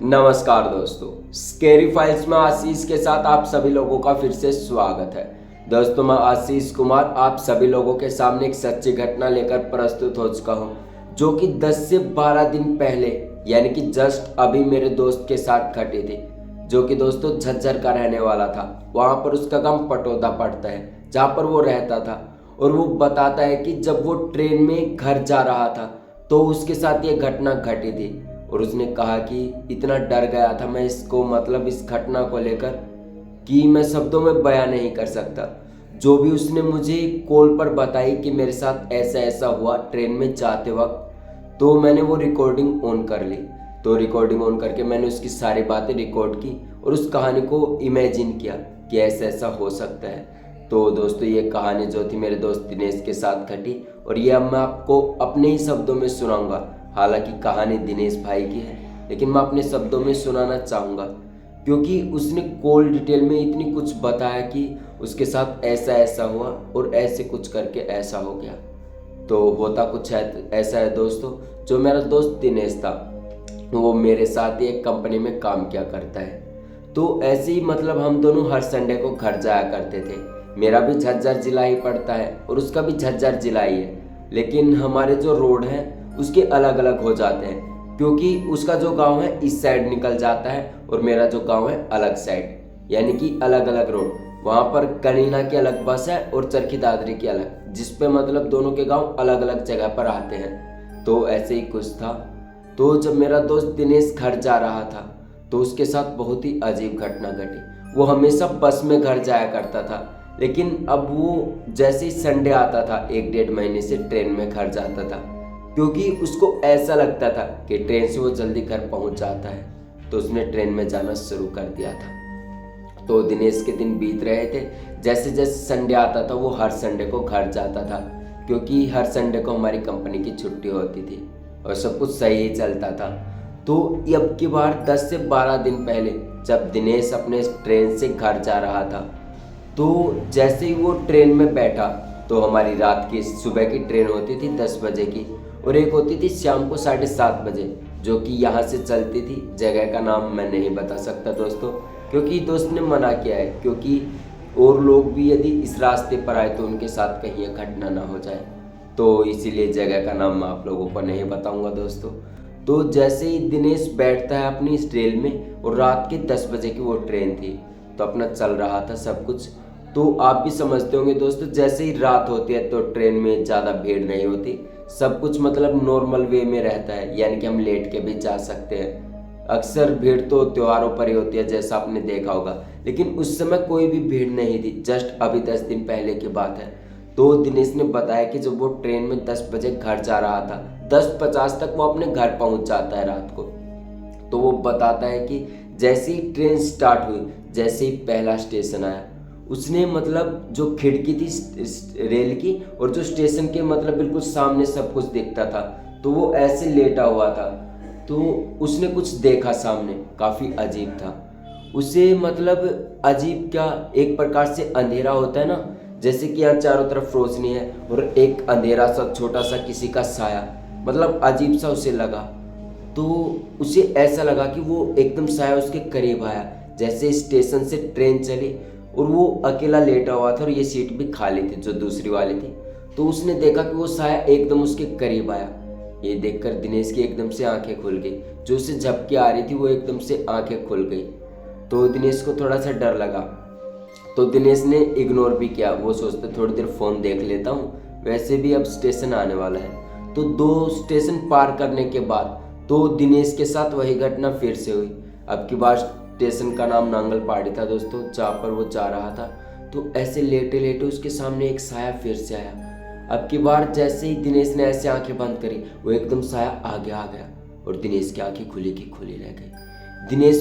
नमस्कार दोस्तों, scary files में आशीष के साथ आप सभी लोगों का फिर से स्वागत है। दोस्तों, मैं आशीष कुमार आप सभी लोगों के सामने एक सच्ची घटना लेकर प्रस्तुत हो चुका हूं, जो कि 10 से 12 दिन पहले यानी कि जस्ट अभी मेरे दोस्त के साथ घटी थी, जो कि दोस्तों झज्जर का रहने वाला था। वहां पर उसका गांव पटोदा पड़ता है, जहां पर वो रहता था। और वो बताता है कि जब वो ट्रेन में घर जा रहा था तो उसके साथ ये घटना घटी थी। और उसने कहा कि इतना डर गया था मैं इस घटना को लेकर कि मैं शब्दों में बयान नहीं कर सकता। जो भी उसने मुझे कॉल पर बताई कि मेरे साथ ऐसा ऐसा हुआ ट्रेन में जाते वक्त, तो मैंने वो रिकॉर्डिंग ऑन कर ली। तो रिकॉर्डिंग ऑन करके मैंने उसकी सारी बातें रिकॉर्ड की और उस कहानी को इमेजिन किया कि ऐसा ऐसा हो सकता है। तो दोस्तों, ये कहानी जो थी मेरे दोस्त दिनेश के साथ घटी और ये अब मैं आपको अपने ही शब्दों में सुनाऊंगा। हालांकि कहानी दिनेश भाई की है, लेकिन मैं अपने शब्दों में सुनाना चाहूँगा क्योंकि उसने कॉल डिटेल में इतनी कुछ बताया कि उसके साथ ऐसा ऐसा हुआ और ऐसे कुछ करके ऐसा हो गया। तो होता कुछ है ऐसा है दोस्तों, जो मेरा दोस्त दिनेश था वो मेरे साथ ही एक कंपनी में काम किया करता है। तो ऐसे ही हम दोनों हर संडे को घर जाया करते थे। मेरा भी झज्जर जिला ही पड़ता है और उसका भी झज्जर जिला ही है, लेकिन हमारे जो रोड हैं उसके अलग अलग हो जाते हैं, क्योंकि उसका जो गांव है इस साइड निकल जाता है और मेरा जो गांव है अलग साइड, यानी कि अलग अलग रोड। वहाँ पर कनीना की अलग बस है और चरखी दादरी की अलग, जिसपे दोनों के गांव अलग अलग जगह पर आते हैं। तो ऐसे ही कुछ था। तो जब मेरा दोस्त दिनेश घर जा रहा था तो उसके साथ बहुत ही अजीब घटना घटी। वो हमेशा बस में घर जाया करता था, लेकिन अब वो जैसे ही संडे आता था 1-1.5 महीने से ट्रेन में घर जाता था, क्योंकि उसको ऐसा लगता था कि ट्रेन से वो जल्दी घर पहुंच जाता है। तो उसने ट्रेन में जाना शुरू कर दिया था। तो दिनेश के दिन बीत रहे थे। जैसे जैसे संडे आता था वो हर संडे को घर जाता था, क्योंकि हर संडे को हमारी कंपनी की छुट्टी होती थी और सब कुछ सही ही चलता था। तो अब की बार 10 से 12 दिन पहले जब दिनेश अपने ट्रेन से घर जा रहा था, तो जैसे ही वो ट्रेन में बैठा, तो हमारी रात की सुबह की ट्रेन होती थी 10 बजे की और एक होती थी शाम को 7:30 बजे, जो कि यहाँ से चलती थी। जगह का नाम मैं नहीं बता सकता दोस्तों, क्योंकि दोस्त ने मना किया है, क्योंकि और लोग भी यदि इस रास्ते पर आए तो उनके साथ कहीं यह घटना ना हो जाए। तो इसीलिए जगह का नाम मैं आप लोगों को नहीं बताऊंगा दोस्तों। तो जैसे ही दिनेश बैठता है अपनी इस ट्रेन में और रात के 10 बजे की वो ट्रेन थी, तो अपना चल रहा था सब कुछ। तो आप भी समझते होंगे दोस्तों, जैसे ही रात होती है तो ट्रेन में ज़्यादा भीड़ नहीं होती, सब कुछ नॉर्मल वे में रहता है, यानी कि हम लेट के भी जा सकते हैं। अक्सर भीड़ तो त्योहारों पर ही होती है, जैसा आपने देखा होगा, लेकिन उस समय कोई भी भीड़ नहीं थी। जस्ट अभी 10 दिन पहले की बात है। तो दिनेश ने बताया कि जब वो ट्रेन में 10 बजे घर जा रहा था, 10:50 तक वो अपने घर पहुंच जाता है रात को। तो वो बताता है कि जैसे ही ट्रेन स्टार्ट हुई, जैसे ही पहला स्टेशन आया, उसने जो खिड़की थी रेल की और जो स्टेशन के बिल्कुल सामने सब कुछ दिखता था, तो वो ऐसे लेटा हुआ था। तो उसने कुछ देखा सामने, काफ़ी अजीब था उसे। अजीब क्या, एक प्रकार से अंधेरा होता है ना, जैसे कि यहाँ चारों तरफ रोशनी है और एक अंधेरा सा छोटा सा किसी का साया, अजीब सा उसे लगा। तो उसे ऐसा लगा कि वो एकदम साया उसके करीब आया। जैसे स्टेशन से ट्रेन चली और वो अकेला लेटा हुआ था और ये सीट भी खाली थी जो दूसरी वाली थी। तो उसने देखा कि वो साया एकदम उसके करीब आया। ये देखकर दिनेश की एकदम से आंखें खुल गई, जो उसे झपकी आ रही थी वो एकदम से आंखें खुल गई। तो दिनेश को थोड़ा सा डर लगा, तो दिनेश ने इग्नोर भी किया। वो सोचते थोड़ी देर फ़ोन देख लेता हूँ, वैसे भी अब स्टेशन आने वाला है। तो 2 स्टेशन पार करने के बाद तो दिनेश के साथ वही घटना फिर से हुई। अब की बार स्टेशन का नाम नांगलपाड़ी था दोस्तों, जहाँ पर वो जा रहा था। तो ऐसे लेटे लेटे उसके सामने एक साया फिर से आया। अब की बार जैसे ही दिनेश ने ऐसे आंखें बंद करी, वो एकदम साया आगे आ गया और दिनेश की आंखें खुली की खुली रह गई। दिनेश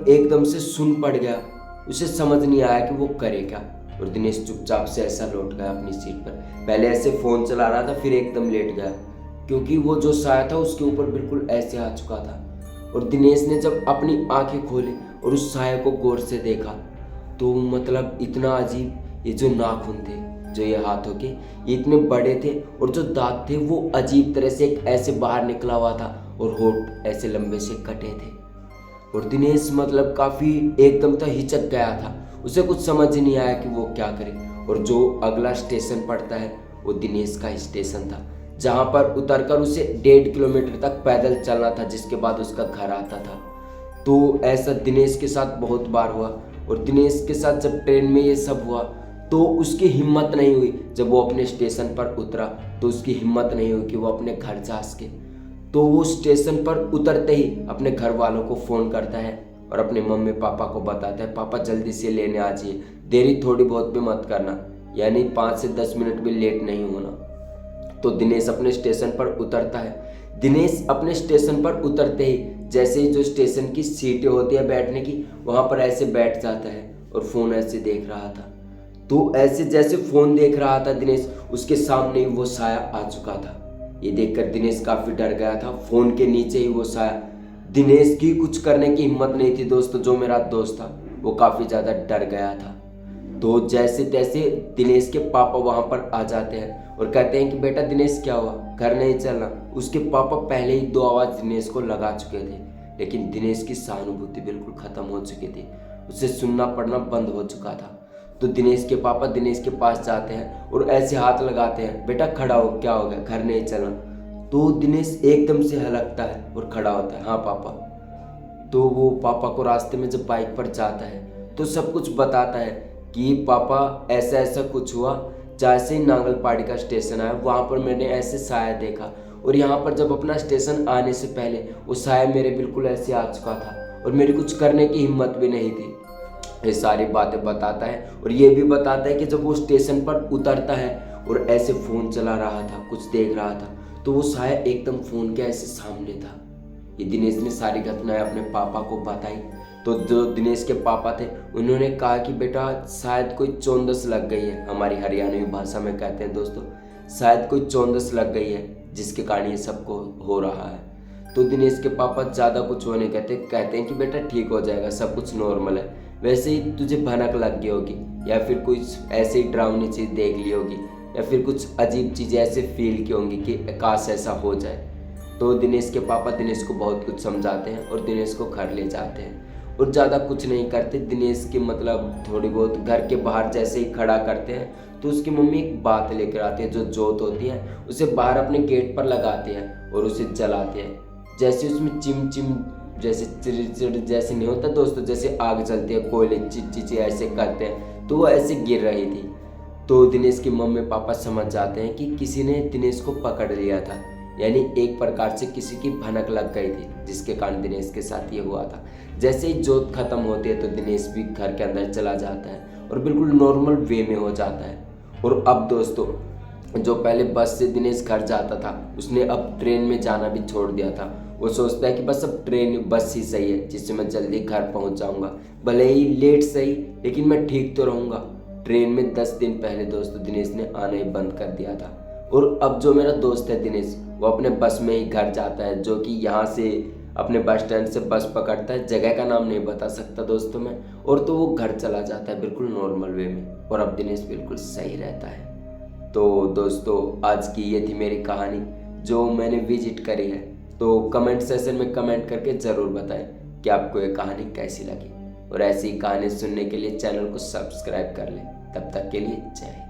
एकदम से सुन पड़ गया, उसे समझ नहीं आया कि वो करे क्या। और दिनेश चुपचाप से ऐसा लौट गया अपनी सीट पर। पहले ऐसे फ़ोन चला रहा था, फिर एकदम लेट गया, क्योंकि वो जो साया था उसके ऊपर बिल्कुल ऐसे आ चुका था। और दिनेश ने जब अपनी आंखें खोली और उस साया को गौर से देखा, तो इतना अजीब, ये जो नाखून थे, जो ये हाथों के, ये इतने बड़े थे और जो दांत थे वो अजीब तरह से एक ऐसे बाहर निकला हुआ था और होंठ ऐसे लंबे से कटे थे। और दिनेश मतलब काफ़ी एकदम तो हिचक गया था। उसे कुछ समझ ही नहीं आया कि वो क्या करे। और जो अगला स्टेशन पड़ता है वो दिनेश का स्टेशन था, जहाँ पर उतरकर उसे 1.5 किलोमीटर तक पैदल चलना था, जिसके बाद उसका घर आता था। तो ऐसा दिनेश के साथ बहुत बार हुआ। और दिनेश के साथ जब ट्रेन में ये सब हुआ तो उसकी हिम्मत नहीं हुई। जब वो अपने स्टेशन पर उतरा तो उसकी हिम्मत नहीं हुई कि वो अपने घर जा सके। तो वो स्टेशन पर उतरते ही अपने घर वालों को फ़ोन करता है और अपने मम्मी पापा को बताता है, पापा जल्दी से लेने आ जाइए, देरी थोड़ी बहुत भी मत करना, यानी 5 से 10 मिनट भी लेट नहीं होना। तो दिनेश अपने स्टेशन पर उतरता है। दिनेश अपने स्टेशन पर उतरते ही जैसे ही जो स्टेशन की सीटें होती है बैठने की, वहाँ पर ऐसे बैठ जाता है और फ़ोन ऐसे देख रहा था। तो ऐसे जैसे फ़ोन देख रहा था दिनेश, उसके सामने ही वो साया आ चुका था। ये देखकर दिनेश काफ़ी डर गया था। फ़ोन के नीचे ही वो साया। दिनेश की कुछ करने की हिम्मत नहीं थी दोस्तों। जो मेरा दोस्त था वो काफ़ी ज़्यादा डर गया था। तो जैसे तैसे दिनेश के पापा वहाँ पर आ जाते हैं और कहते हैं कि बेटा दिनेश क्या हुआ, घर नहीं चलना। उसके पापा पहले ही 2 आवाज़ दिनेश को लगा चुके थे, लेकिन दिनेश की सहानुभूति बिल्कुल ख़त्म हो चुकी थी। उसे सुनना पड़ना बंद हो चुका था। तो दिनेश के पापा दिनेश के पास जाते हैं और ऐसे हाथ लगाते हैं, बेटा खड़ा हो, क्या हो गया, घर नहीं चलना। तो दिनेश एकदम से हलकता है और खड़ा होता है, हाँ पापा। तो वो पापा को रास्ते में जब बाइक पर जाता है तो सब कुछ बताता है कि पापा ऐसा ऐसा कुछ हुआ। जैसे ही नांगलपाड़ी का स्टेशन आया वहाँ पर मैंने ऐसे साया देखा, और यहाँ पर जब अपना स्टेशन आने से पहले वो साया मेरे बिल्कुल ऐसे आ चुका था और मेरी कुछ करने की हिम्मत भी नहीं थी। ये सारी बातें बताता है और ये भी बताता है कि जब वो स्टेशन पर उतरता है और ऐसे फ़ोन चला रहा था, कुछ देख रहा था, तो वो साया एकदम फ़ोन के ऐसे सामने था। ये दिनेश ने सारी घटनाएं अपने पापा को बताई। तो जो दिनेश के पापा थे उन्होंने कहा कि बेटा शायद कोई चौंदस लग गई है, हमारी हरियाणवी भाषा में कहते हैं दोस्तों, शायद कोई चौंदस लग गई है जिसके कारण ये सबको हो रहा है। तो दिनेश के पापा ज़्यादा कुछ वो नहीं कहते हैं कि बेटा ठीक हो जाएगा, सब कुछ नॉर्मल है, वैसे ही तुझे भनक लग गई होगी या फिर कुछ ऐसी डरावनी चीज़ देख ली होगी या फिर कुछ अजीब चीज़ें ऐसे फील की होंगी कि काश ऐसा हो जाए। तो दिनेश के पापा दिनेश को बहुत कुछ समझाते हैं और दिनेश को घर ले जाते हैं और ज़्यादा कुछ नहीं करते। दिनेश की मतलब थोड़ी बहुत घर के बाहर जैसे ही खड़ा करते हैं तो उसकी मम्मी एक बात लेकर आती है, जो जोत होती है उसे बाहर अपने गेट पर लगाते हैं और उसे जलाते हैं। जैसे उसमें चिम चिम जैसे चिड़ जैसे नहीं होता दोस्तों, जैसे आग जलती है, कोयले चिची ऐसे करते हैं, तो वो ऐसे गिर रही थी। तो दिनेश की मम्मी पापा समझ जाते हैं कि किसी ने दिनेश को पकड़ लिया था, यानी एक प्रकार से किसी की भनक लग गई थी जिसके कारण दिनेश के साथ ये हुआ था। जैसे ही जोत खत्म होती है तो दिनेश भी घर के अंदर चला जाता है और बिल्कुल नॉर्मल वे में हो जाता है। और अब दोस्तों जो पहले बस से दिनेश घर जाता था उसने अब ट्रेन में जाना भी छोड़ दिया था। वो सोचता है कि बस अब ट्रेन बस ही सही है जिससे मैं जल्दी घर पहुंच जाऊंगा, भले ही लेट सही लेकिन मैं ठीक तो रहूंगा। ट्रेन में 10 दिन पहले दोस्तों दिनेश ने आना ही बंद कर दिया था। और अब जो मेरा दोस्त है दिनेश, वो अपने बस में ही घर जाता है, जो कि यहाँ से अपने बस स्टैंड से बस पकड़ता है, जगह का नाम नहीं बता सकता दोस्तों मैं, और तो वो घर चला जाता है बिल्कुल नॉर्मल वे में। और अब दिनेश बिल्कुल सही रहता है। तो दोस्तों आज की ये थी मेरी कहानी जो मैंने विजिट करी है। तो कमेंट सेशन में कमेंट करके ज़रूर बताएं कि आपको ये कहानी कैसी लगी, और ऐसी कहानी सुनने के लिए चैनल को सब्सक्राइब कर लें। तब तक के लिए जय हिंद।